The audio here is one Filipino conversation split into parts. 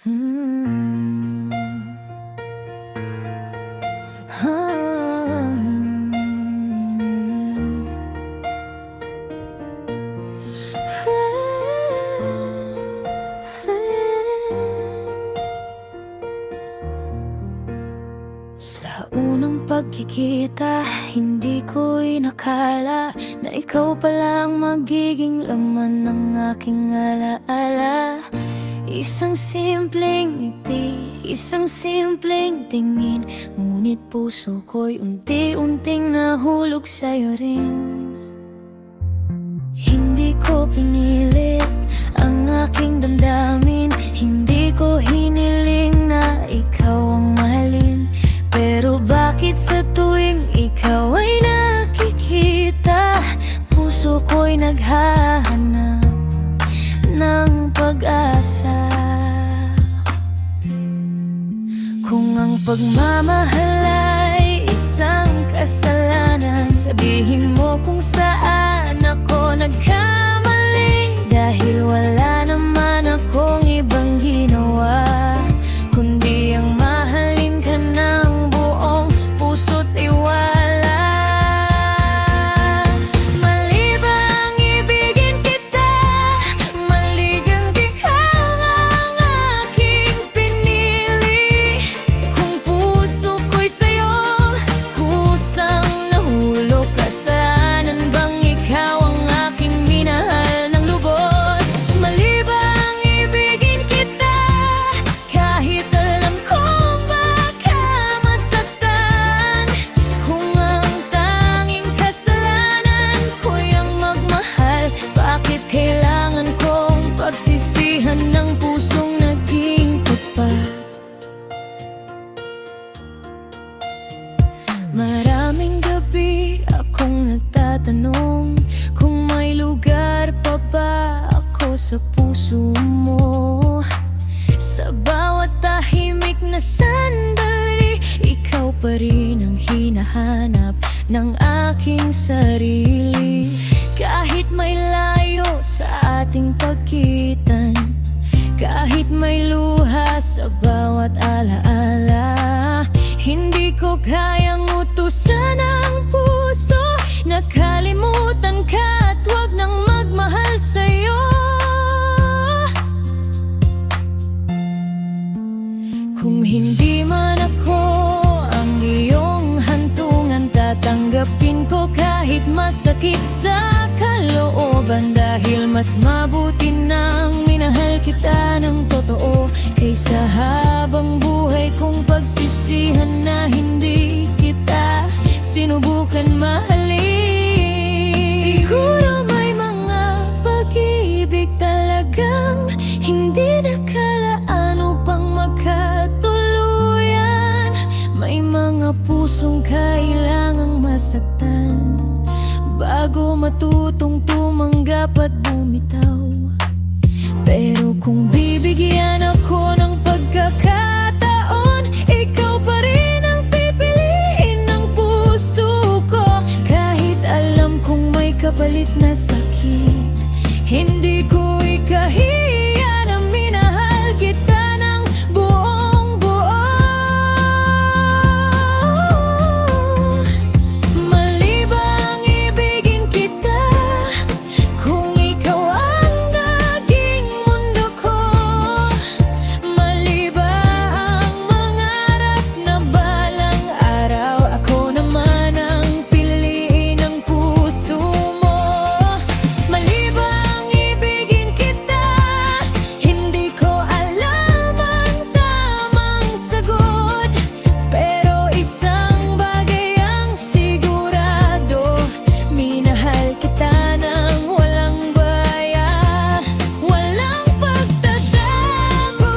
Hmm. Ah. Sa unang pagkikita, hindi ko inakala na ikaw pala ang magiging laman ng aking alaala. Isang simpleng ngiti, isang simpleng tingin, ngunit puso ko'y unti-unting nahulog sa'yo rin. Hindi ko pinilit ang aking damdamin, hindi ko hiniling na ikaw ang mahalin. Pero bakit sa tuwing ikaw ay nakikita, puso ko'y naghahanap ng pag-asa. Kung ang pagmamahal ay isang kasalanan, sabihin mo kung saan ako nagkamali. Dahil wala naman akong ibang ginawa, kundi ang mahalin ka ng buong puso't tiwala. Mali ba ang ibigin kita? Maligang ikaw ang aking pinili. Kung puso ko'y sa'yo, kusang nahulog. Kasalanan bang ikaw ang aking minahal ng lubos? Mali ba ang ibigin kita? Kahit alam kong baka masaktan. Kung ang tanging kasalanan ko'y ang magmahal, bakit kailangan kong pagsisihan ng pusong naging tapat? Maraming gabi akong nagtatanong kung may lugar pa ba ako sa puso mo. Sa bawat tahimik na sandali, ikaw pa rin ang hinahanap ng aking sarili. Kahit may layo sa ating pagkitan, kahit may luha sa bawat alaala, hindi ko kayang utusan ang puso. Nakalimutan ka at wag nang magmahal sa'yo. Kung hindi man ako ang iyong hantungan, tatanggapin ko kahit masakit sa kalooban. Dahil mas mabuti nang minahal kita ng totoo, kaysa habang buhay kong pagsisihan na hindi kita sinubukan mahalin. Siguro may mga pag-ibig talagang hindi nakalaan upang magkatuluyan. May mga pusong kailangang masaktan bago matutong tumanggap at bumitaw. Pero kung bibigyan ako ng pagkakataon, ikaw pa rin ang pipiliin ng puso ko. Kahit alam kong may kapalit na sakit, hindi ko ikahiya na minahal kita ng buong buo. Mali ba ang ibigin kita kung ikaw ang naging mundo ko? Mali ba ang mangarap na balang araw ako naman ang piliin ng puso mo? Mali ba ang ibigin kita? Hindi ko alam ang tamang sagot, pero isang bagay ang sigurado: minahal kita ng walang baya, walang pagtatago.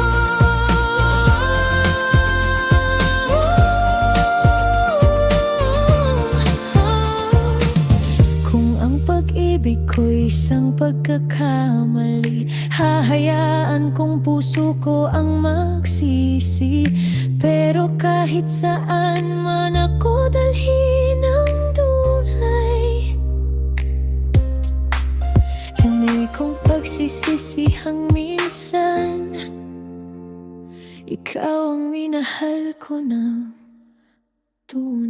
Kung ang pag-ibig ko'y isang pagkakamali, hahayaan kong puso ko ang magsisi. Pero kahit saan man ako dalhin ang dunay, hindi kong pagsisisihang minsan Ikaw ang minahal ko ng tunay.